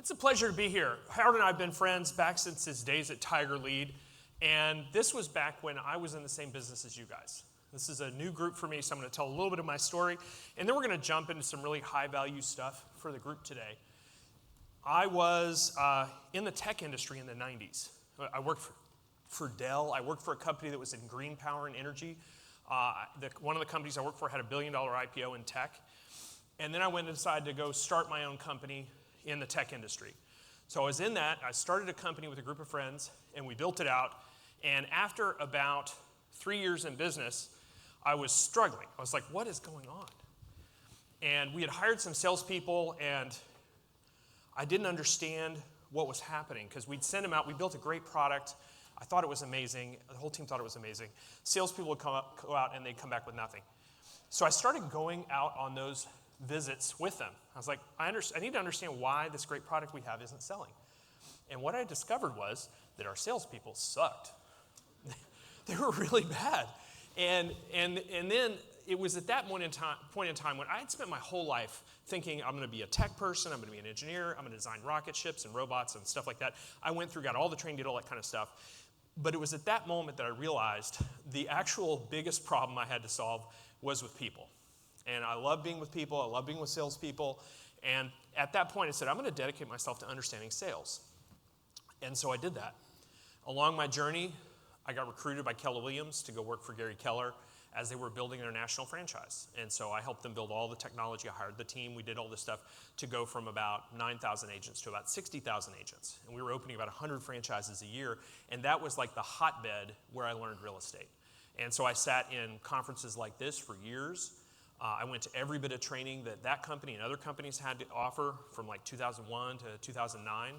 It's a pleasure to be here. Howard and I have been friends back since his days at Tiger Lead, and this was back when I was in the same business as you guys. This is a new group for me, so I'm going to tell a little bit of my story, and then we're going to jump into some really high-value stuff for the group today. I was in the tech industry in the 90s. I worked for Dell. I worked for a company that was in green power and energy. One of the companies I worked for had a $1 billion IPO in tech. And then I went and decided to go start my own company in the tech industry. So I was in that. I started a company with a group of friends, and we built it out. And after about 3 years in business, I was struggling. I was like, what is going on? And we had hired some salespeople, and I didn't understand what was happening because we'd send them out. We built a great product. I thought it was amazing. The whole team thought it was amazing. Salespeople would go out, and they'd come back with nothing. So I started going out on those visits with them. I was like, I need to understand why this great product we have isn't selling. And what I discovered was that our salespeople sucked. They were really bad. And then it was at that point in time when I had spent my whole life thinking I'm going to be a tech person, I'm going to be an engineer, I'm going to design rocket ships and robots and stuff like that. I went through, got all the training, did all that kind of stuff. But it was at that moment that I realized the actual biggest problem I had to solve was with people. And I love being with people. I love being with salespeople. And at that point, I said, I'm going to dedicate myself to understanding sales. And so I did that. Along my journey, I got recruited by Keller Williams to go work for Gary Keller as they were building their national franchise. And so I helped them build all the technology. I hired the team. We did all this stuff to go from about 9,000 agents to about 60,000 agents. And we were opening about 100 franchises a year. And that was like the hotbed where I learned real estate. And so I sat in conferences like this for years. I went to every bit of training that company and other companies had to offer from like 2001 to 2009.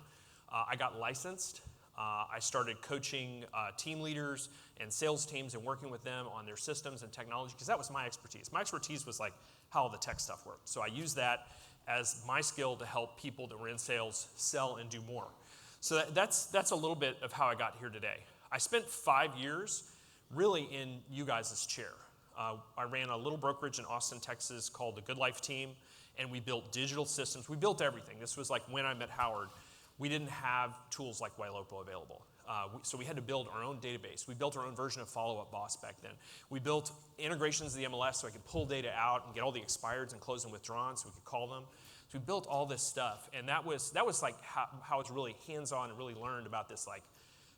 I got licensed. I started coaching team leaders and sales teams and working with them on their systems and technology because that was my expertise. My expertise was like how all the tech stuff worked. So I used that as my skill to help people that were in sales sell and do more. So that's a little bit of how I got here today. I spent 5 years really in you guys' chair. I ran a little brokerage in Austin, Texas called the Good Life Team, and we built digital systems. We built everything. This was like when I met Howard. We didn't have tools like Ylopo available. So we had to build our own database. We built our own version of Follow Up Boss back then. We built integrations to the MLS so I could pull data out and get all the expireds and closed and withdrawn so we could call them. So we built all this stuff, and that was like how it's really hands-on and really learned about this like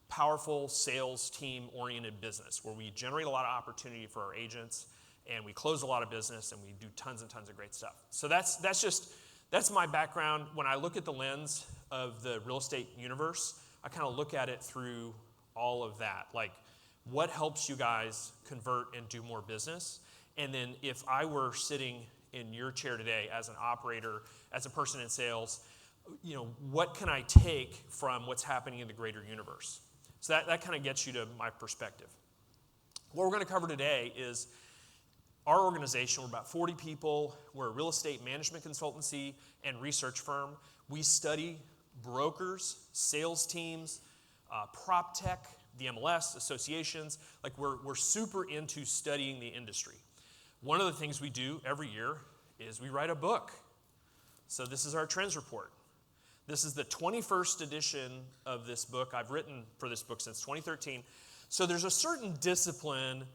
powerful sales team-oriented business where we generate a lot of opportunity for our agents and we close a lot of business and we do tons and tons of great stuff. So that's my background. When I look at the lens of the real estate universe, I kind of look at it through all of that. Like, what helps you guys convert and do more business? And then if I were sitting in your chair today as an operator, as a person in sales, what can I take from what's happening in the greater universe? So that kind of gets you to my perspective. What we're going to cover today is our organization. We're about 40 people. We're a real estate management consultancy and research firm. We study brokers, sales teams, prop tech, the MLS, associations. Like we're super into studying the industry. One of the things we do every year is we write a book. So this is our trends report. This is the 21st edition of this book. I've written for this book since 2013. So there's a certain discipline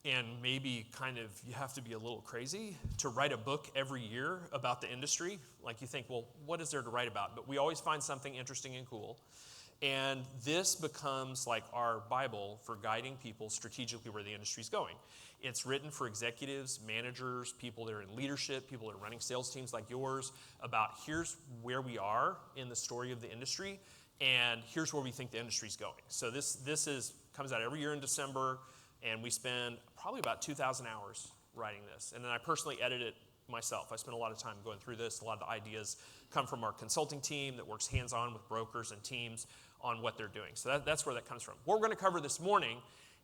and maybe kind of you have to be a little crazy to write a book every year about the industry. Like you think, well, what is there to write about? But we always find something interesting and cool. And this becomes like our Bible for guiding people strategically where the industry's going. It's written for executives, managers, people that are in leadership, people that are running sales teams like yours about here's where we are in the story of the industry and here's where we think the industry's going. So this comes out every year in December and we spend probably about 2,000 hours writing this. And then I personally edit it myself. I spend a lot of time going through this. A lot of the ideas come from our consulting team that works hands-on with brokers and teams on what they're doing. So that's where that comes from. What we're going to cover this morning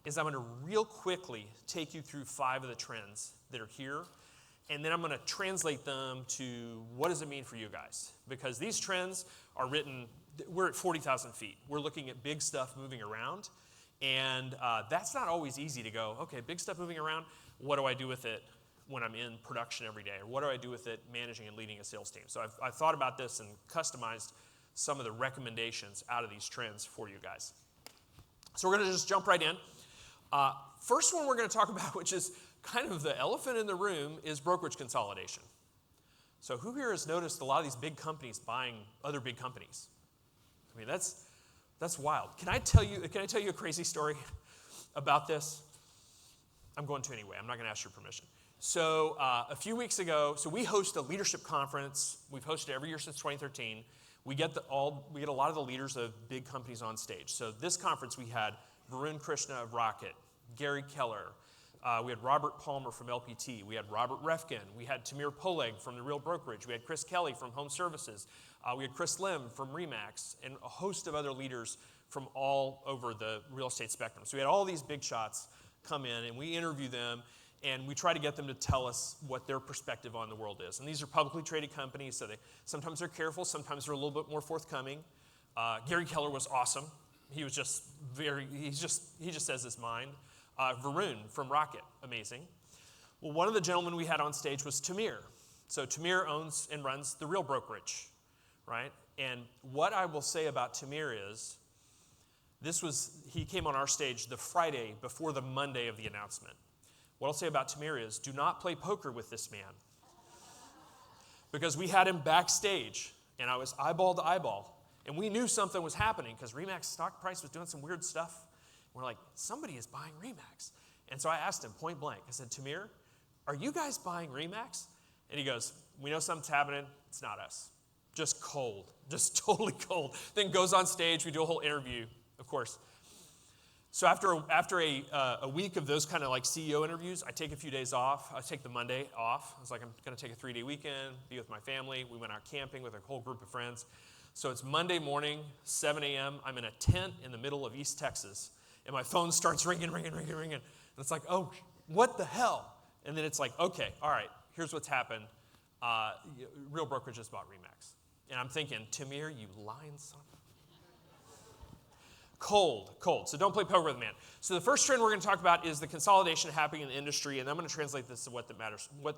is I'm going to real quickly take you through 5 of the trends that are here, and then I'm going to translate them to what does it mean for you guys? Because these trends are written, we're at 40,000 feet. We're looking at big stuff moving around, and that's not always easy to go, okay, big stuff moving around, what do I do with it when I'm in production every day? Or what do I do with it managing and leading a sales team? So I've thought about this and customized some of the recommendations out of these trends for you guys. So we're going to just jump right in. First one we're going to talk about, which is kind of the elephant in the room, is brokerage consolidation. So who here has noticed a lot of these big companies buying other big companies? I mean, that's wild. Can I tell you a crazy story about this? I'm going to anyway. I'm not going to ask your permission. So a few weeks ago, we host a leadership conference. We've hosted every year since 2013. We get a lot of the leaders of big companies on stage. So this conference we had Varun Krishna of Rocket, Gary Keller. We had Robert Palmer from LPT. We had Robert Refkin. We had Tamir Poleg from the Real Brokerage. We had Chris Kelly from Home Services. We had Chris Lim from Remax, and a host of other leaders from all over the real estate spectrum. So we had all these big shots come in, and we interview them, and we try to get them to tell us what their perspective on the world is. And these are publicly traded companies, so sometimes they're careful, sometimes they're a little bit more forthcoming. Gary Keller was awesome. He was just he just says his mind. Varun from Rocket, amazing. Well, one of the gentlemen we had on stage was Tamir. So Tamir owns and runs the Real Brokerage, right? And what I will say about Tamir is, he came on our stage the Friday before the Monday of the announcement. What I'll say about Tamir is, do not play poker with this man. Because we had him backstage, and I was eyeball to eyeball. And we knew something was happening because Remax stock price was doing some weird stuff. We're like, somebody is buying Remax. And so I asked him point blank, I said, Tamir, are you guys buying Remax? And he goes, we know something's happening. It's not us. Just cold, just totally cold. Then goes on stage. We do a whole interview, of course. So after a week of those kind of like CEO interviews, I take a few days off. I take the Monday off. I was like, I'm going to take a 3-day weekend, be with my family. We went out camping with a whole group of friends. So it's Monday morning, 7 a.m. I'm in a tent in the middle of East Texas, and my phone starts ringing. And it's like, oh, what the hell? And then it's like, okay, all right, here's what's happened. Real Brokerage just bought Remax. And I'm thinking, Tamir, you lying son. Cold. So don't play poker with the man. So the first trend we're going to talk about is the consolidation happening in the industry, and I'm going to translate this to what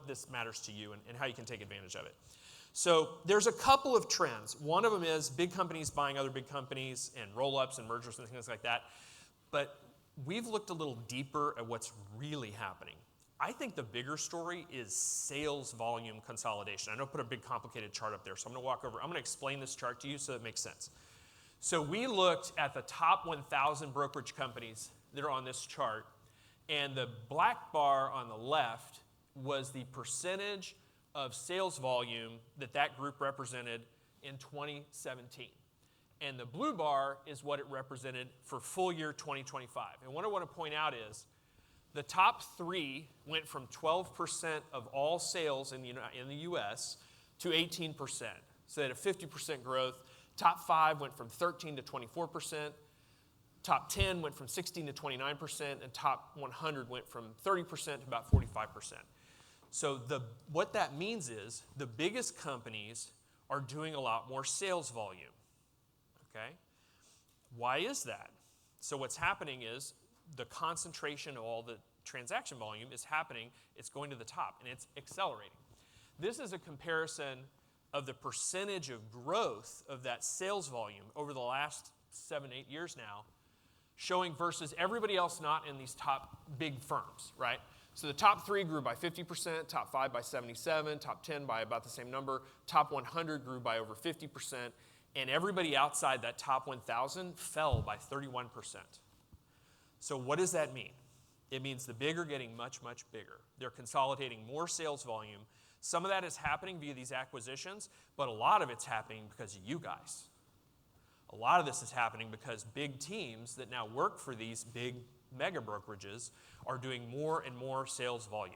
this matters to you and how you can take advantage of it. So there's a couple of trends. One of them is big companies buying other big companies and roll-ups and mergers and things like that. But we've looked a little deeper at what's really happening. I think the bigger story is sales volume consolidation. I know I put a big complicated chart up there, so I'm going to explain this chart to you so it makes sense. So we looked at the top 1,000 brokerage companies that are on this chart, and the black bar on the left was the percentage of sales volume that group represented in 2017. And the blue bar is what it represented for full year 2025. And what I want to point out is the top 3 went from 12% of all sales in the U.S. to 18%. So they had a 50% growth. Top 5 went from 13 to 24%. Top 10 went from 16 to 29%. And top 100 went from 30% to about 45%. So what that means is the biggest companies are doing a lot more sales volume. Okay? Why is that? So what's happening is the concentration of all the transaction volume is happening. It's going to the top, and it's accelerating. This is a comparison of the percentage of growth of that sales volume over the last 7-8 years now, showing versus everybody else not in these top big firms, right? So the top 3 grew by 50%, top 5 by 77%, top 10 by about the same number, top 100 grew by over 50%, and everybody outside that top 1,000 fell by 31%. So what does that mean? It means the big are getting much, much bigger. They're consolidating more sales volume. Some of that is happening via these acquisitions, but a lot of it's happening because of you guys. A lot of this is happening because big teams that now work for these big mega brokerages are doing more and more sales volume.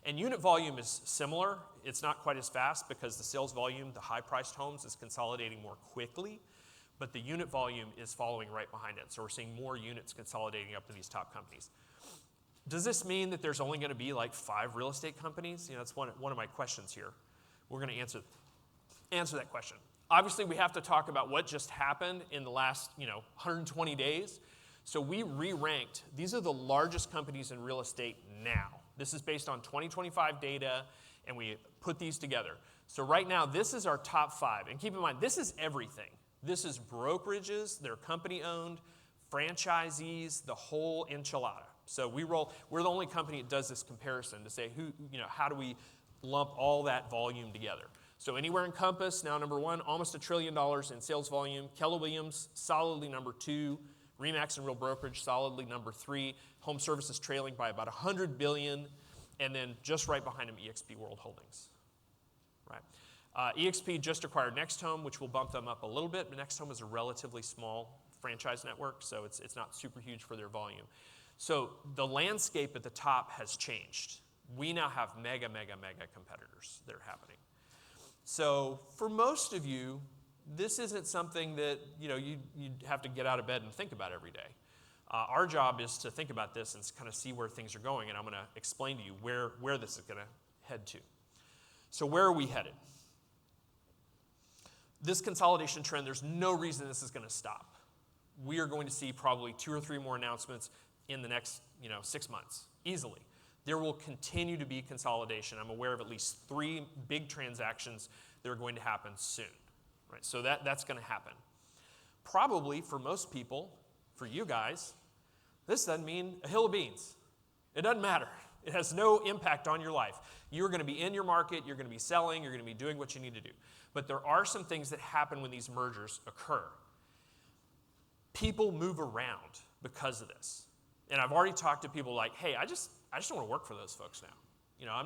And unit volume is similar. It's not quite as fast because the sales volume, the high-priced homes, is consolidating more quickly, but the unit volume is following right behind it. So we're seeing more units consolidating up to these top companies. Does this mean that there's only going to be like 5 real estate companies? That's one of my questions here. We're going to answer that question. Obviously, we have to talk about what just happened in the last 120 days. So we re-ranked. These are the largest companies in real estate now. This is based on 2025 data, and we put these together. So right now, this is our top 5. And keep in mind, this is everything. This is brokerages, they're company-owned, franchisees, the whole enchilada. So we're the only company that does this comparison to say how do we lump all that volume together. So anywhere Encompass, now number one, almost $1 trillion in sales volume. Keller Williams, solidly number two. RE/MAX and Real Brokerage, solidly number three. Home Services trailing by about $100 billion. And then just right behind them, eXp World Holdings. Right. eXp just acquired NextHome, which will bump them up a little bit, but NextHome is a relatively small franchise network, so it's not super huge for their volume. So the landscape at the top has changed. We now have mega competitors that are happening. So for most of you, this isn't something that you have to get out of bed and think about every day. Our job is to think about this and kind of see where things are going, and I'm going to explain to you where this is going to head to. So where are we headed? This consolidation trend, there's no reason this is going to stop. We are going to see probably 2 or 3 more announcements in the next 6 months, easily. There will continue to be consolidation. I'm aware of at least 3 big transactions that are going to happen soon. Right? So that's going to happen. Probably for most people, for you guys, this doesn't mean a hill of beans. It doesn't matter. It has no impact on your life. You're going to be in your market, you're going to be selling, you're going to be doing what you need to do. But there are some things that happen when these mergers occur. People move around because of this. And I've already talked to people like, hey, I just don't want to work for those folks now.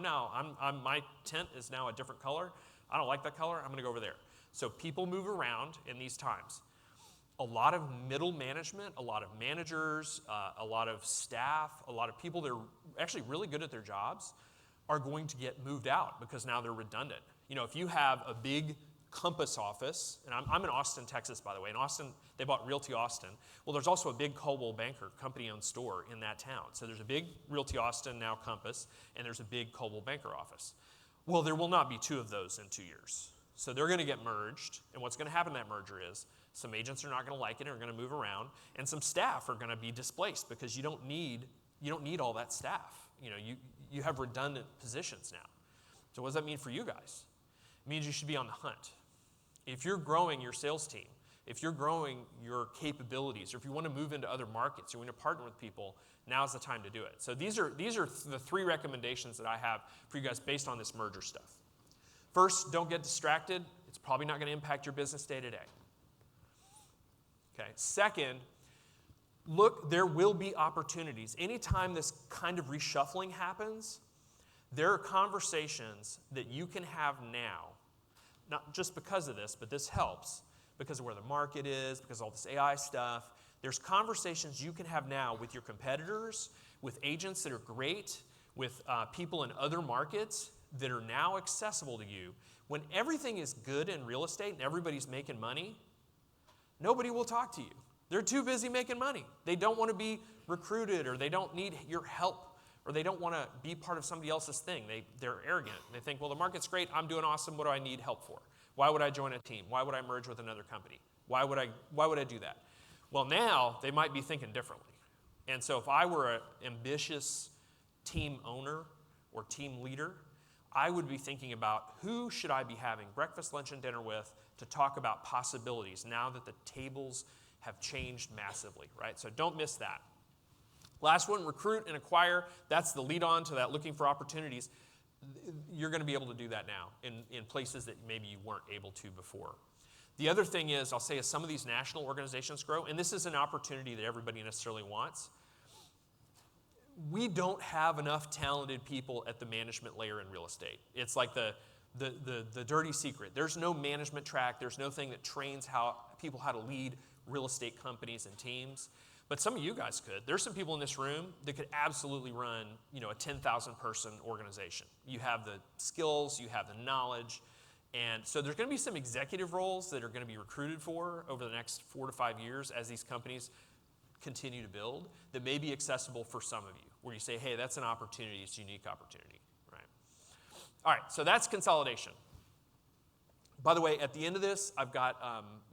My tent is now a different color. I don't like that color. I'm going to go over there. So people move around in these times. A lot of middle management, a lot of managers, a lot of staff, a lot of people that are actually really good at their jobs are going to get moved out because now they're redundant. If you have a big Compass office, and I'm in Austin, Texas, by the way. In Austin, they bought Realty Austin. Well, there's also a big Coldwell Banker company-owned store in that town. So there's a big Realty Austin, now Compass, and there's a big Coldwell Banker office. Well, there will not be 2 of those in 2 years. So they're going to get merged, and what's going to happen in that merger is some agents are not going to like it and are going to move around, and some staff are going to be displaced because you don't need all that staff. You have redundant positions now. So what does that mean for you guys? It means you should be on the hunt. If you're growing your sales team, if you're growing your capabilities, or if you want to move into other markets, or you want to partner with people, now's the time to do it. So these are the 3 recommendations that I have for you guys based on this merger stuff. First, don't get distracted. It's probably not going to impact your business day to day. Okay. Second, look, there will be opportunities. Anytime this kind of reshuffling happens, there are conversations that you can have now, not just because of this, but this helps, because of where the market is, because of all this AI stuff. There's conversations you can have now with your competitors, with agents that are great, with people in other markets that are now accessible to you. When everything is good in real estate and everybody's making money, nobody will talk to you. They're too busy making money. They don't want to be recruited, or they don't need your help, or they don't want to be part of somebody else's thing. They're arrogant. They think, well, the market's great. I'm doing awesome. What do I need help for? Why would I join a team? Why would I merge with another company? Why would I do that? Well, now they might be thinking differently. And so if I were an ambitious team owner or team leader, I would be thinking about who should I be having breakfast, lunch, and dinner with to talk about possibilities now that the tables have changed massively, right? So don't miss that. Last one, recruit and acquire. That's the lead on to that looking for opportunities. You're going to be able to do that now in places that maybe you weren't able to before. The other thing is, I'll say, as some of these national organizations grow, and this is an opportunity that everybody necessarily wants, we don't have enough talented people at the management layer in real estate. It's like the dirty secret. There's no management track. There's no thing that trains people how to lead real estate companies and teams. But some of you guys could. There's some people in this room that could absolutely run, a 10,000 person organization. You have the skills, you have the knowledge, and so there's going to be some executive roles that are going to be recruited for over the next 4 to 5 years as these companies continue to build that may be accessible for some of you, where you say, hey, that's an opportunity, it's a unique opportunity, right? All right, so that's consolidation. By the way, at the end of this, I've got,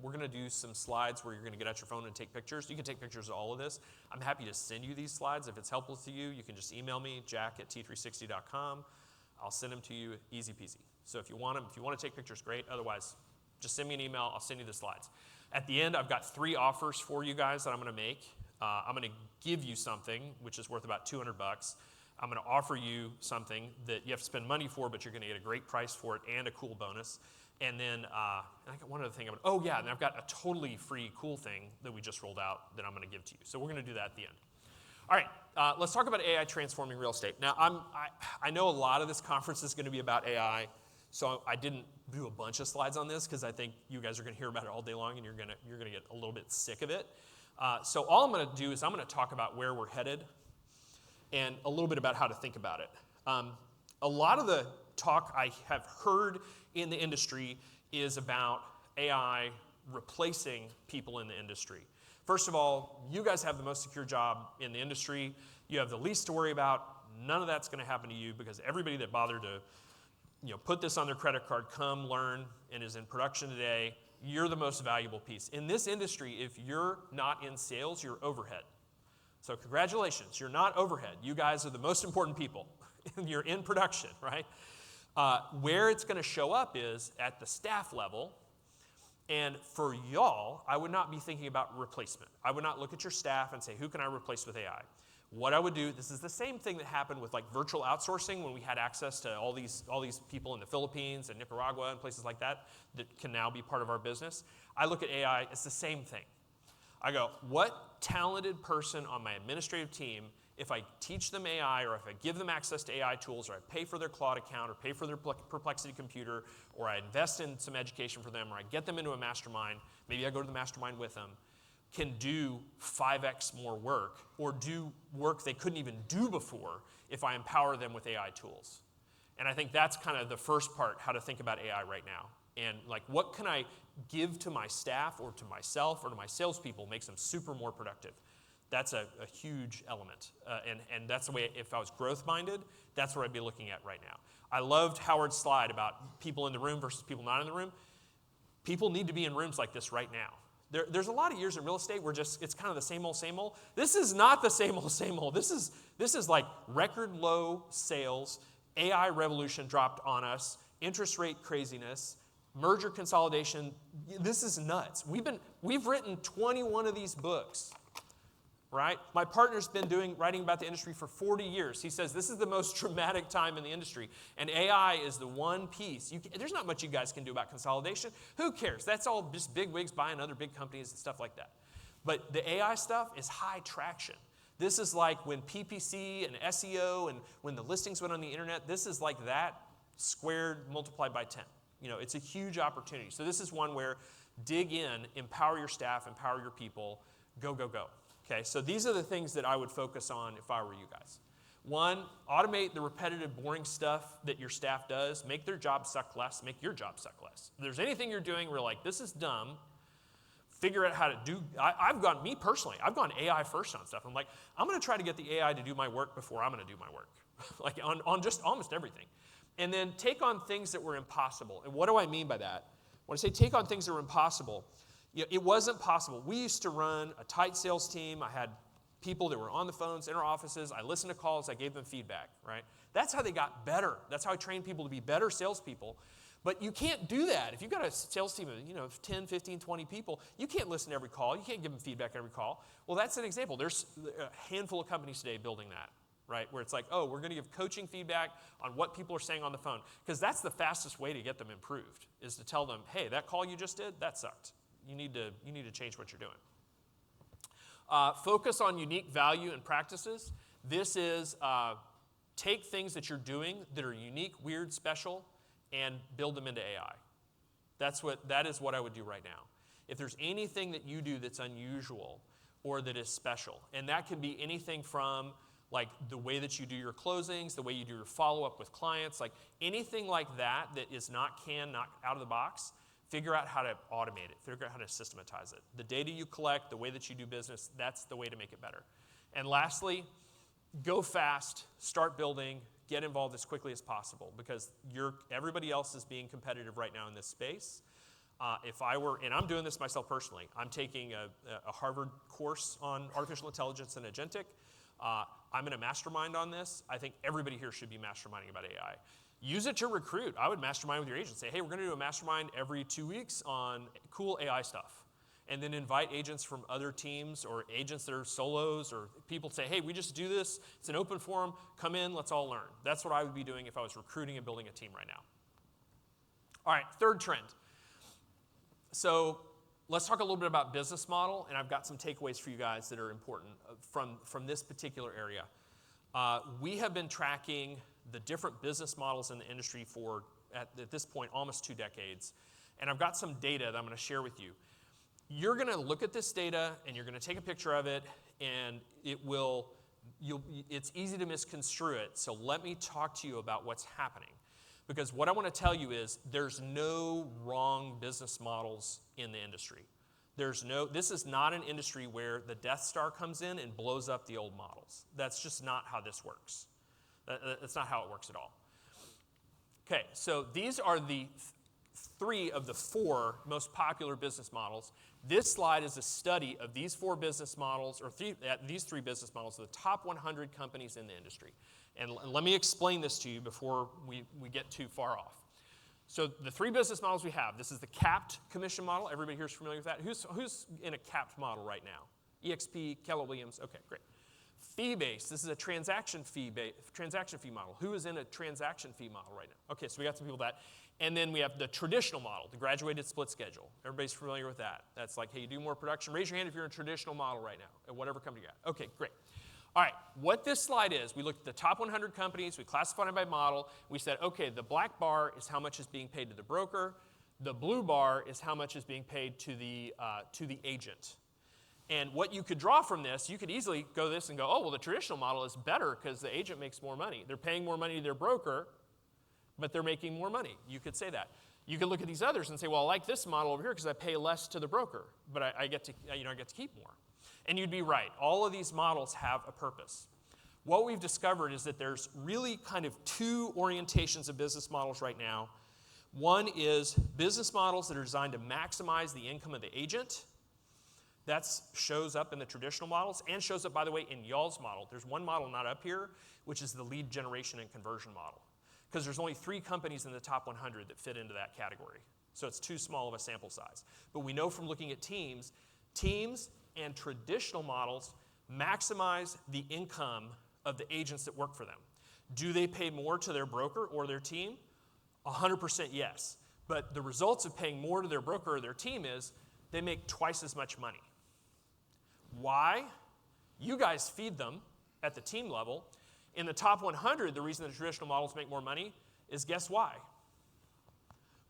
we're going to do some slides where you're going to get out your phone and take pictures. You can take pictures of all of this. I'm happy to send you these slides. If it's helpful to you, you can just email me, jack@t360.com. I'll send them to you, easy peasy. So if you want them, if you want to take pictures, great. Otherwise, just send me an email. I'll send you the slides. At the end, I've got 3 offers for you guys that I'm going to make. I'm going to give you something, which is worth about $200. I'm going to offer you something that you have to spend money for, but you're going to get a great price for it and a cool bonus. And then I got one other thing. And I've got a totally free cool thing that we just rolled out that I'm going to give to you. So we're going to do that at the end. All right, let's talk about AI transforming real estate. Now, I know a lot of this conference is going to be about AI, so I didn't do a bunch of slides on this because I think you guys are going to hear about it all day long, and you're going to get a little bit sick of it. So all I'm going to do is I'm going to talk about where we're headed and a little bit about how to think about it. A lot of the talk I have heard in the industry is about AI replacing people in the industry. First of all, you guys have the most secure job in the industry. You have the least to worry about. None of that's going to happen to you because everybody that bothered to put this on their credit card, come learn, and is in production today, you're the most valuable piece. In this industry, if you're not in sales, you're overhead. So congratulations, you're not overhead. You guys are the most important people. You're in production, right? Where it's going to show up is at the staff level. And for y'all, I would not be thinking about replacement. I would not look at your staff and say, who can I replace with AI? What I would do, this is the same thing that happened with like virtual outsourcing when we had access to all these people in the Philippines and Nicaragua and places like that can now be part of our business. I look at AI, it's the same thing. I go, what talented person on my administrative team, if I teach them AI or if I give them access to AI tools or I pay for their Claude account or pay for their Perplexity computer or I invest in some education for them or I get them into a mastermind, maybe I go to the mastermind with them, can do 5x more work or do work they couldn't even do before if I empower them with AI tools. And I think that's kind of the first part, how to think about AI right now. And like, what can I give to my staff or to myself or to my salespeople makes them super more productive? That's a huge element. And that's the way, if I was growth-minded, that's what I'd be looking at right now. I loved Howard's slide about people in the room versus people not in the room. People need to be in rooms like this right now. There's a lot of years in real estate where it's kind of the same old, same old. This is not the same old, same old. This is like record low sales, AI revolution dropped on us, interest rate craziness, merger consolidation. This is nuts. We've written 21 of these books. Right? My partner's been writing about the industry for 40 years. He says this is the most dramatic time in the industry, and AI is the one piece. There's not much you guys can do about consolidation. Who cares? That's all just big wigs buying other big companies and stuff like that. But the AI stuff is high traction. This is like when PPC and SEO and when the listings went on the internet, this is like that squared multiplied by 10. It's a huge opportunity. So this is one where dig in, empower your staff, empower your people, go, go, go. Okay, so these are the things that I would focus on if I were you guys. 1, automate the repetitive, boring stuff that your staff does. Make their job suck less. Make your job suck less. If there's anything you're doing where like, this is dumb, figure out how to do. I've gone AI first on stuff. I'm like, I'm going to try to get the AI to do my work before I'm going to do my work. Like on just almost everything. And then take on things that were impossible. And what do I mean by that? When I say take on things that were impossible, it wasn't possible. We used to run a tight sales team. I had people that were on the phones in our offices. I listened to calls. I gave them feedback, right? That's how they got better. That's how I trained people to be better salespeople. But you can't do that. If you've got a sales team of 10, 15, 20 people, you can't listen to every call. You can't give them feedback every call. Well, that's an example. There's a handful of companies today building that, right? Where it's like, oh, we're going to give coaching feedback on what people are saying on the phone. Because that's the fastest way to get them improved, is to tell them, hey, that call you just did, that sucked. You need to change what you're doing. Focus on unique value and practices. This is take things that you're doing that are unique, weird, special, and build them into AI. That is what I would do right now. If there's anything that you do that's unusual or that is special, and that could be anything from like the way that you do your closings, the way you do your follow-up with clients, like anything like that is not out of the box. Figure out how to automate it. Figure out how to systematize it. The data you collect, the way that you do business, that's the way to make it better. And lastly, go fast, start building, get involved as quickly as possible because everybody else is being competitive right now in this space. And I'm doing this myself personally, I'm taking a Harvard course on artificial intelligence and agentic. I'm in a mastermind on this. I think everybody here should be masterminding about AI. Use it to recruit. I would mastermind with your agent. Say, hey, we're going to do a mastermind every 2 weeks on cool AI stuff. and then invite agents from other teams or agents that are solos or people say, hey, we just do this. It's an open forum. Come in. Let's all learn. That's what I would be doing if I was recruiting and building a team right now. All right, third trend. So let's talk a little bit about business model, and I've got some takeaways for you guys that are important from this particular area. We have been tracking the different business models in the industry for, at this point, almost 2 decades. And I've got some data that I'm going to share with you. You're going to look at this data, and you're going to take a picture of it, and it's easy to misconstrue it. So let me talk to you about what's happening. Because what I want to tell you is there's no wrong business models in the industry. This is not an industry where the Death Star comes in and blows up the old models. That's just not how this works. That's not how it works at all. Okay, so these are the 3 of the 4 most popular business models. This slide is a study of these 4 business models, or these 3 business models, the top 100 companies in the industry. And let me explain this to you before we get too far off. So the 3 business models we have, this is the capped commission model. Everybody here is familiar with that. Who's in a capped model right now? EXP, Keller Williams, okay, great. Fee-based, this is a transaction fee model. Who is in a transaction fee model right now? Okay, so we got some people with that. And then we have the traditional model, the graduated split schedule. Everybody's familiar with that. That's like, hey, you do more production. Raise your hand if you're in a traditional model right now, at whatever company you got. Okay, great. All right, what this slide is, we looked at the top 100 companies, we classified them by model, we said, okay, the black bar is how much is being paid to the broker, the blue bar is how much is being paid to the agent. And what you could draw from this, you could easily go this and go, oh, well, the traditional model is better because the agent makes more money. They're paying more money to their broker, but they're making more money. You could say that. You could look at these others and say, well, I like this model over here because I pay less to the broker, but I get to keep more. And you'd be right. All of these models have a purpose. What we've discovered is that there's really kind of 2 orientations of business models right now. One is business models that are designed to maximize the income of the agent. That shows up in the traditional models and shows up, by the way, in y'all's model. There's one model not up here, which is the lead generation and conversion model. Because there's only 3 companies in the top 100 that fit into that category. So it's too small of a sample size. But we know from looking at teams and traditional models maximize the income of the agents that work for them. Do they pay more to their broker or their team? 100% yes. But the results of paying more to their broker or their team is they make twice as much money. Why? You guys feed them at the team level. In the top 100, the reason the traditional models make more money is guess why?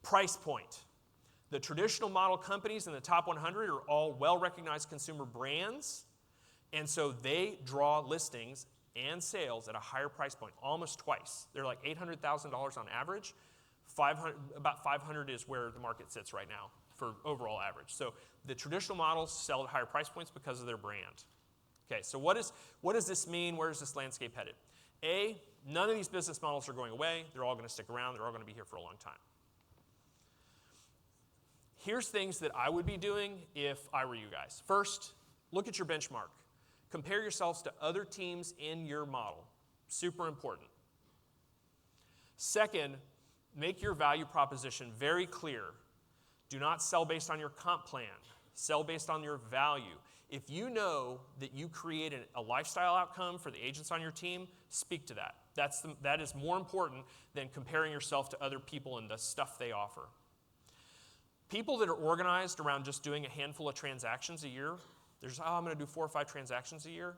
Price point. The traditional model companies in the top 100 are all well-recognized consumer brands, and so they draw listings and sales at a higher price point, almost twice. They're like $800,000 on average. About 500 is where the market sits right now for overall average. So the traditional models sell at higher price points because of their brand. Okay, so what does this mean? Where is this landscape headed? A, none of these business models are going away. They're all going to stick around. They're all going to be here for a long time. Here's things that I would be doing if I were you guys. First, look at your benchmark. Compare yourselves to other teams in your model. Super important. Second, make your value proposition very clear. Do not sell based on your comp plan. Sell based on your value. If you know that you create a lifestyle outcome for the agents on your team, speak to that. That is more important than comparing yourself to other people and the stuff they offer. People that are organized around just doing a handful of transactions a year, they're just, I'm going to do 4 or 5 transactions a year,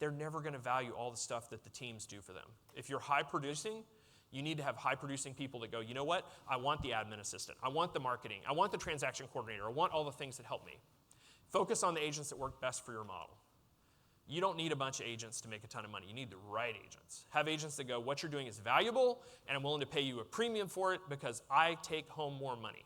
they're never going to value all the stuff that the teams do for them. If you're high producing, you need to have high producing people that go, you know what, I want the admin assistant, I want the marketing, I want the transaction coordinator, I want all the things that help me. Focus on the agents that work best for your model. You don't need a bunch of agents to make a ton of money. You need the right agents. Have agents that go, what you're doing is valuable, and I'm willing to pay you a premium for it because I take home more money.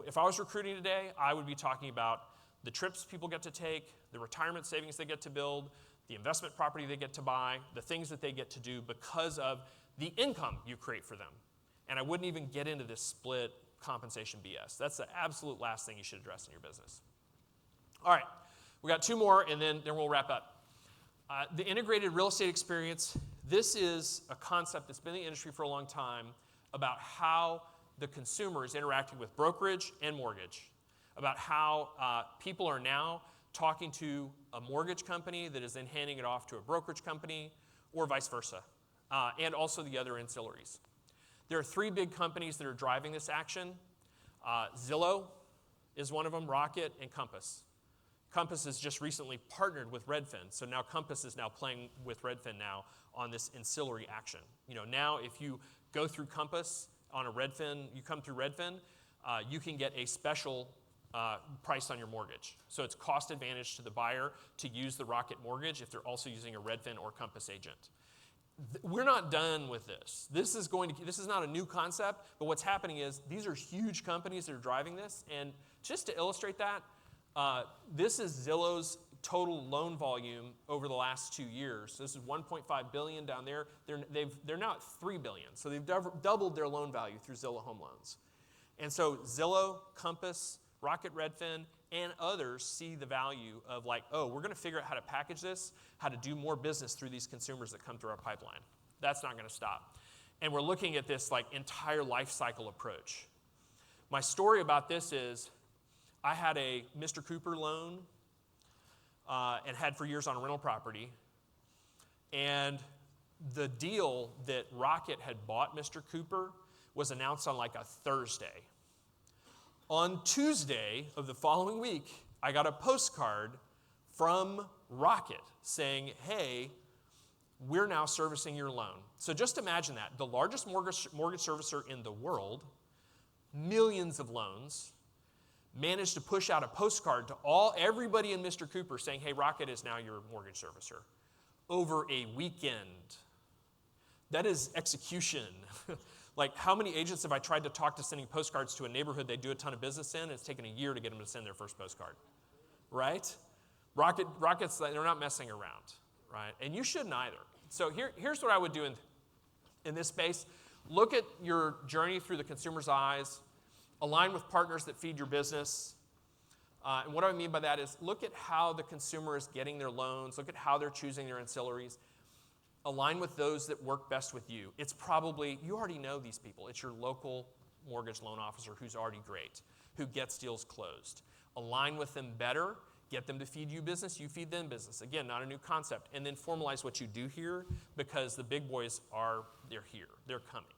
If I was recruiting today, I would be talking about the trips people get to take, the retirement savings they get to build, the investment property they get to buy, the things that they get to do because of the income you create for them. And I wouldn't even get into this split compensation BS. That's the absolute last thing you should address in your business. All right, we got 2 more, and then we'll wrap up. The integrated real estate experience, this is a concept that's been in the industry for a long time about how the consumer is interacting with brokerage and mortgage. about how people are now talking to a mortgage company that is then handing it off to a brokerage company or vice versa, and also the other ancillaries. There are 3 big companies that are driving this action. Zillow is one of them, Rocket, and Compass. Compass has just recently partnered with Redfin, so now Compass is now playing with Redfin now on this ancillary action. Now if you go through Compass on a Redfin, you come through Redfin, you can get a special price on your mortgage. So it's cost advantage to the buyer to use the Rocket mortgage if they're also using a Redfin or Compass agent. We're not done with this. This is not a new concept, but what's happening is these are huge companies that are driving this, and just to illustrate that, this is Zillow's total loan volume over the last 2 years. So this is $1.5 billion down there. They're now at $3 billion. So they've doubled their loan value through Zillow Home Loans. And so Zillow, Compass, Rocket, Redfin, and others see the value of we're going to figure out how to package this, how to do more business through these consumers that come through our pipeline. That's not going to stop. And we're looking at this entire life cycle approach. My story about this is I had a Mr. Cooper loan and had for years on a rental property. And the deal that Rocket had bought Mr. Cooper was announced on a Thursday. On Tuesday of the following week, I got a postcard from Rocket saying, hey, we're now servicing your loan. So just imagine that. The largest mortgage servicer in the world, millions of loans, managed to push out a postcard to everybody in Mr. Cooper saying, hey, Rocket is now your mortgage servicer over a weekend. That is execution. How many agents have I tried to talk to sending postcards to a neighborhood they do a ton of business in, and it's taken a year to get them to send their first postcard, right? Rockets, they're not messing around, right? And you shouldn't either. So here's what I would do in this space. Look at your journey through the consumer's eyes. Align with partners that feed your business. And what I mean by that is look at how the consumer is getting their loans. Look at how they're choosing their ancillaries. Align with those that work best with you. It's probably, you already know these people. It's your local mortgage loan officer who's already great, who gets deals closed. Align with them better. Get them to feed you business. You feed them business. Again, not a new concept. And then formalize what you do here because the big boys they're here. They're coming.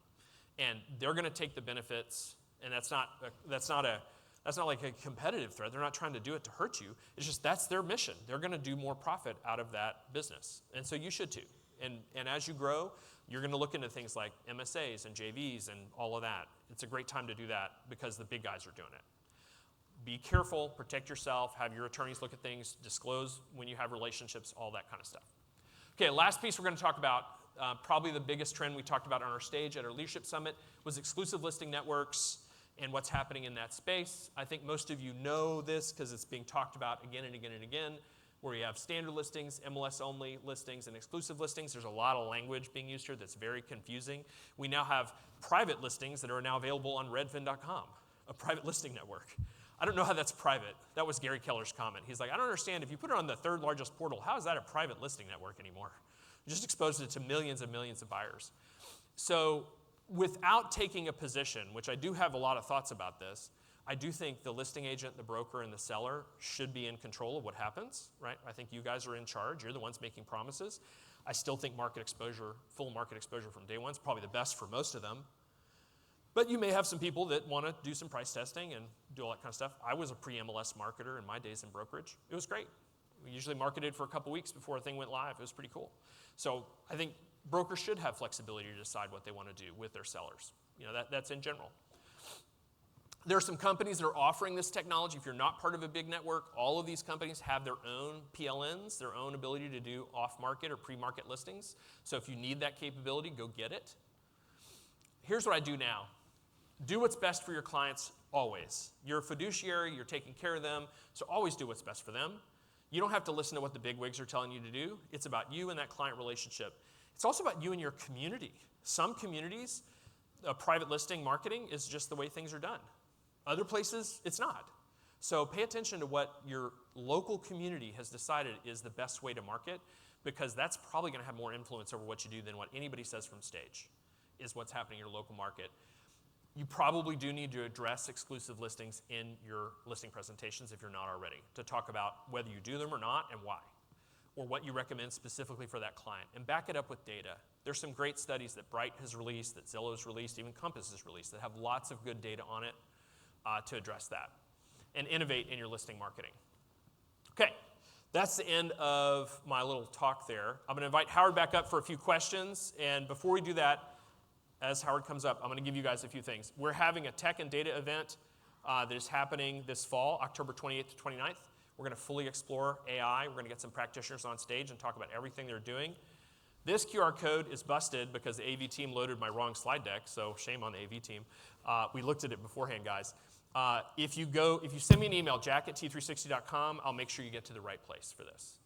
And they're going to take the benefits. And that's not like a competitive threat. They're not trying to do it to hurt you. It's just that's their mission. They're going to do more profit out of that business. And so you should too. And as you grow, you're going to look into things like MSAs and JVs and all of that. It's a great time to do that because the big guys are doing it. Be careful, protect yourself, have your attorneys look at things, disclose when you have relationships, all that kind of stuff. Okay, last piece we're going to talk about, probably the biggest trend we talked about on our stage at our Leadership Summit was exclusive listing networks and what's happening in that space. I think most of you know this because it's being talked about again and again and again, where you have standard listings, MLS-only listings, and exclusive listings. There's a lot of language being used here that's very confusing. We now have private listings that are now available on redfin.com, a private listing network. I don't know how that's private. That was Gary Keller's comment. He's like, I don't understand. If you put it on the 3rd largest portal, how is that a private listing network anymore? You just exposed it to millions and millions of buyers. So without taking a position, which I do have a lot of thoughts about this, I do think the listing agent, the broker, and the seller should be in control of what happens, right? I think you guys are in charge. You're the ones making promises. I still think market exposure, full market exposure from day one is probably the best for most of them. But you may have some people that want to do some price testing and do all that kind of stuff. I was a pre-MLS marketer in my days in brokerage. It was great. We usually marketed for a couple weeks before a thing went live. It was pretty cool. So I think brokers should have flexibility to decide what they want to do with their sellers. That's in general. There are some companies that are offering this technology. If you're not part of a big network, all of these companies have their own PLNs, their own ability to do off-market or pre-market listings. So if you need that capability, go get it. Here's what I do now. Do what's best for your clients always. You're a fiduciary, you're taking care of them, so always do what's best for them. You don't have to listen to what the bigwigs are telling you to do. It's about you and that client relationship. It's also about you and your community. Some communities, private listing marketing is just the way things are done. Other places, it's not. So pay attention to what your local community has decided is the best way to market, because that's probably going to have more influence over what you do than what anybody says from stage, is what's happening in your local market. You probably do need to address exclusive listings in your listing presentations if you're not already, to talk about whether you do them or not and why, or what you recommend specifically for that client, and back it up with data. There's some great studies that Bright has released, that Zillow's released, even Compass has released, that have lots of good data on it to address that, and innovate in your listing marketing. Okay, that's the end of my little talk there. I'm going to invite Howard back up for a few questions, and before we do that, as Howard comes up, I'm going to give you guys a few things. We're having a tech and data event that is happening this fall, October 28th to 29th. We're going to fully explore AI. We're going to get some practitioners on stage and talk about everything they're doing. This QR code is busted because the AV team loaded my wrong slide deck, so shame on the AV team. We looked at it beforehand, guys. If you send me an email, jack@t360.com, I'll make sure you get to the right place for this.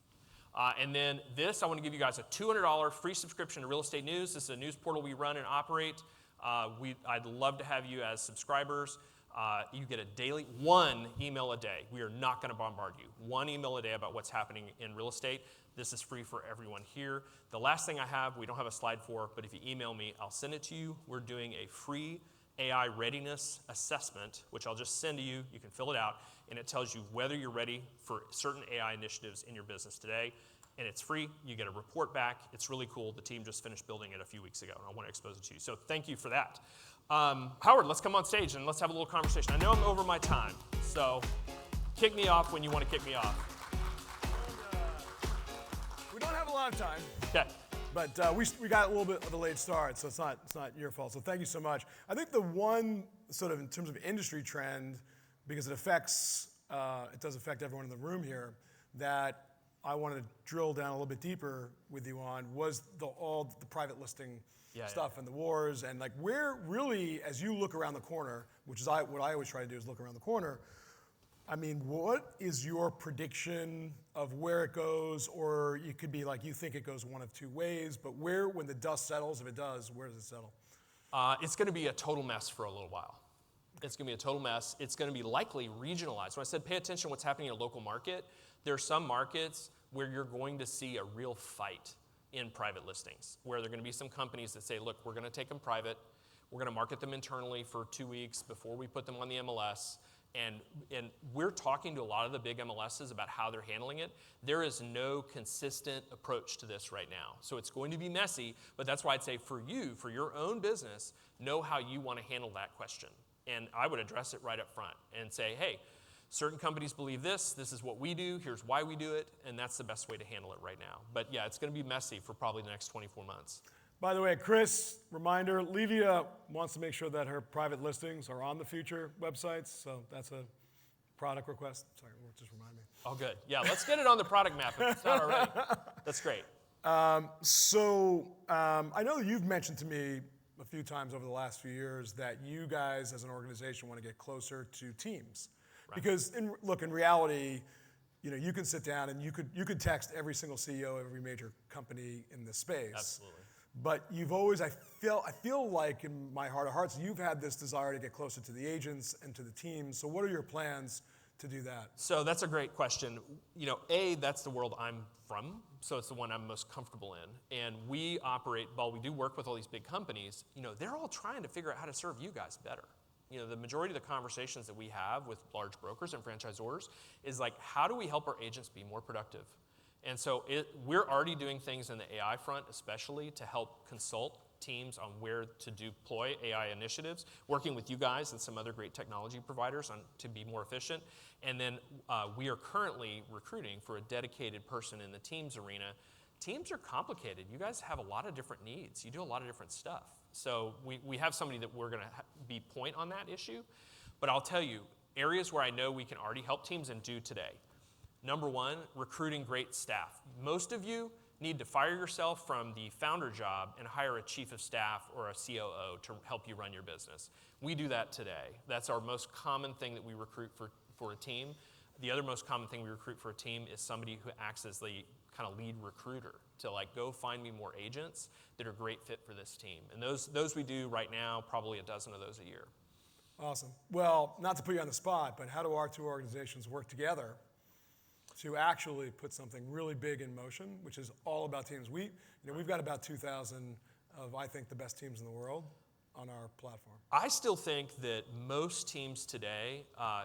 And then this, I want to give you guys a $200 free subscription to Real Estate News. This is a news portal we run and operate. I'd love to have you as subscribers. You get a daily, one email a day. We are not going to bombard you. One email a day about what's happening in real estate. This is free for everyone here. The last thing I have, we don't have a slide for, but if you email me, I'll send it to you. We're doing a free AI readiness assessment, which I'll just send to you. You can fill it out, and it tells you whether you're ready for certain AI initiatives in your business today. And it's free. You get a report back. It's really cool. The team just finished building it a few weeks ago, and I want to expose it to you. So thank you for that. Howard, let's come on stage and let's have a little conversation. I know I'm over my time, so kick me off when you want to kick me off. We don't have a lot of time. Okay. But we got a little bit of a late start, so it's not your fault. So thank you so much. I think the one sort of in terms of industry trend, because it does affect everyone in the room here, that I wanted to drill down a little bit deeper with you on was all the private listing stuff and the wars, and like where really, as you look around the corner, which is what I always try to do is look around the corner. I mean, what is your prediction of where it goes? Or you could be like, you think it goes one of two ways, but where, when the dust settles, if it does, where does it settle? It's going to be a total mess for a little while. It's going to be a total mess. It's going to be likely regionalized. When I said pay attention to what's happening in a local market, there are some markets where you're going to see a real fight in private listings, where there are going to be some companies that say, look, we're going to take them private. We're going to market them internally for 2 weeks before we put them on the MLS. And we're talking to a lot of the big MLSs about how they're handling it. There is no consistent approach to this right now. So it's going to be messy, but that's why I'd say for you, for your own business, know how you want to handle that question. And I would address it right up front and say, hey, certain companies believe this is what we do, here's why we do it, and that's the best way to handle it right now. But yeah, it's going to be messy for probably the next 24 months. By the way, Chris, reminder, Livia wants to make sure that her private listings are on the future websites, so that's a product request. Sorry, just remind me. Oh, good. Yeah, let's get it on the product map if it's not already. That's great. I know you've mentioned to me a few times over the last few years that you guys as an organization want to get closer to teams. Right. Because, in reality, you can sit down and you could text every single CEO of every major company in this space. Absolutely. But you've always, I feel like in my heart of hearts, you've had this desire to get closer to the agents and to the teams. So what are your plans to do that? So that's a great question. That's the world I'm from, so it's the one I'm most comfortable in. And we operate, while we do work with all these big companies, they're all trying to figure out how to serve you guys better. The majority of the conversations that we have with large brokers and franchisors is like, how do we help our agents be more productive? And so we're already doing things in the AI front, especially to help consult teams on where to deploy AI initiatives, working with you guys and some other great technology providers to be more efficient. And then we are currently recruiting for a dedicated person in the teams arena. Teams are complicated. You guys have a lot of different needs. You do a lot of different stuff. So we have somebody that we're going to be point on that issue. But I'll tell you, areas where I know we can already help teams and do today. Number one, recruiting great staff. Most of you need to fire yourself from the founder job and hire a chief of staff or a COO to help you run your business. We do that today. That's our most common thing that we recruit for a team. The other most common thing we recruit for a team is somebody who acts as the kind of lead recruiter to go find me more agents that are a great fit for this team. And those we do right now, probably a dozen of those a year. Awesome. Well, not to put you on the spot, but how do our two organizations work together to actually put something really big in motion, which is all about teams? We've got about 2,000 of, I think, the best teams in the world. on our platform? I still think that most teams today,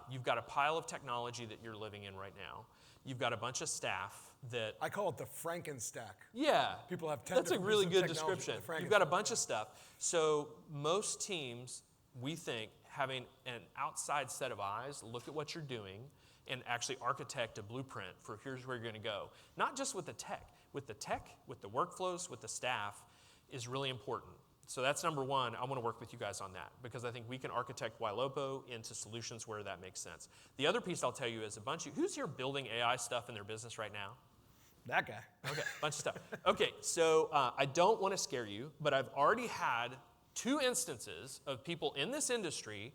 you've got a pile of technology that you're living in right now. You've got a bunch of staff that... I call it the Frankenstack. Yeah. People have 10 That's a different really pieces of good technology, description. the You've got a bunch of stuff. So most teams, we think, having an outside set of eyes, look at what you're doing, and actually architect a blueprint for here's where you're going to go. Not just with the tech, with the workflows, with the staff is really important. So that's number one. I want to work with you guys on that because I think we can architect Ylopo into solutions where that makes sense. The other piece I'll tell you is who's here building AI stuff in their business right now? That guy. Okay, bunch of stuff. Okay, so I don't want to scare you, but I've already had 2 instances of people in this industry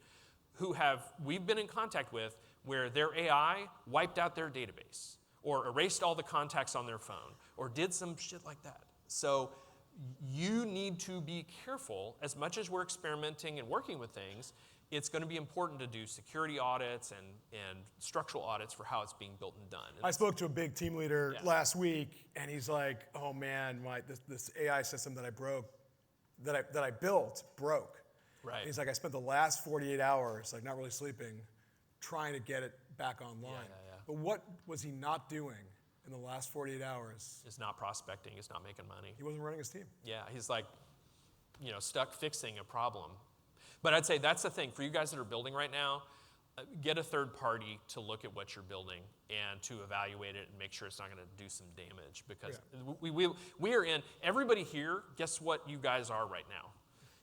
who we've been in contact with where their AI wiped out their database or erased all the contacts on their phone or did some shit like that. So you need to be careful. As much as we're experimenting and working with things, it's going to be important to do security audits and structural audits for how it's being built and done. And I spoke to a big team leader last week, and he's like, "Oh man, this AI system that I built broke." Right. And he's like, "I spent the last 48 hours, like not really sleeping, trying to get it back online." Yeah. But what was he not doing in the last 48 hours? It's not prospecting. It's not making money. He wasn't running his team. Yeah, he's like, stuck fixing a problem. But I'd say that's the thing. For you guys that are building right now, get a third party to look at what you're building and to evaluate it and make sure it's not going to do some damage. Because we are in, everybody here, guess what you guys are right now?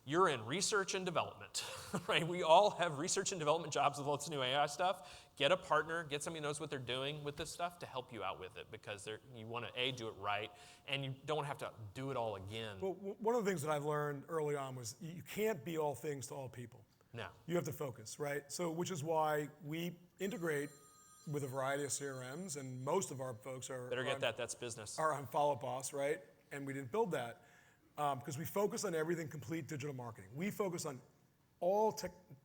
You're in research and development, right? We all have research and development jobs with lots of new AI stuff. Get a partner, get somebody who knows what they're doing with this stuff to help you out with it because you want to, do it right, and you don't have to do it all again. Well, one of the things that I've learned early on was you can't be all things to all people. No. You have to focus, right? So, which is why we integrate with a variety of CRMs, and most of our folks are... Better get that, that's business. ...are on Follow Boss, right? And we didn't build that. Because we focus on everything complete digital marketing. We focus on all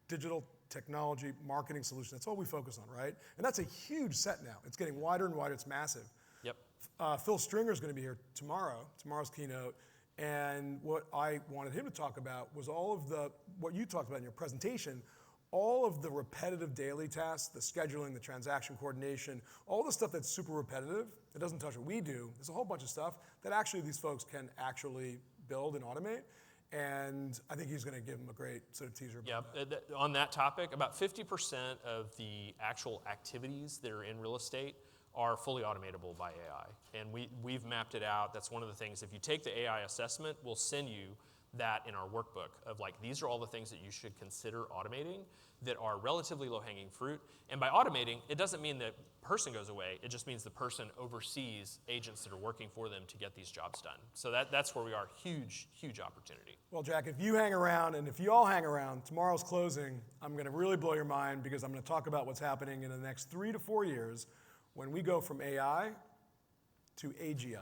digital technology marketing solutions. That's all we focus on, right? And that's a huge set now. It's getting wider and wider. It's massive. Yep. Phil Stringer is going to be here tomorrow's keynote. And what I wanted him to talk about was all of what you talked about in your presentation, all of the repetitive daily tasks, the scheduling, the transaction coordination, all the stuff that's super repetitive, that doesn't touch what we do. There's a whole bunch of stuff that actually these folks can actually build and automate, and I think he's going to give them a great sort of teaser about that. On that topic, about 50% of the actual activities that are in real estate are fully automatable by AI, and we've mapped it out. That's one of the things. If you take the AI assessment, we'll send you that in our workbook of these are all the things that you should consider automating that are relatively low-hanging fruit. And by automating, it doesn't mean that person goes away. It just means the person oversees agents that are working for them to get these jobs done. So that's where we are. Huge, huge opportunity. Well, Jack, if you hang around and if you all hang around, tomorrow's closing, I'm going to really blow your mind because I'm going to talk about what's happening in the next 3 to 4 years when we go from AI to AGI.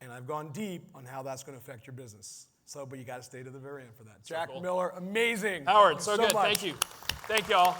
And I've gone deep on how that's going to affect your business. But you got to stay to the very end for that. Jack Miller, amazing. Howard, so good. Much. Thank you. Thank you all.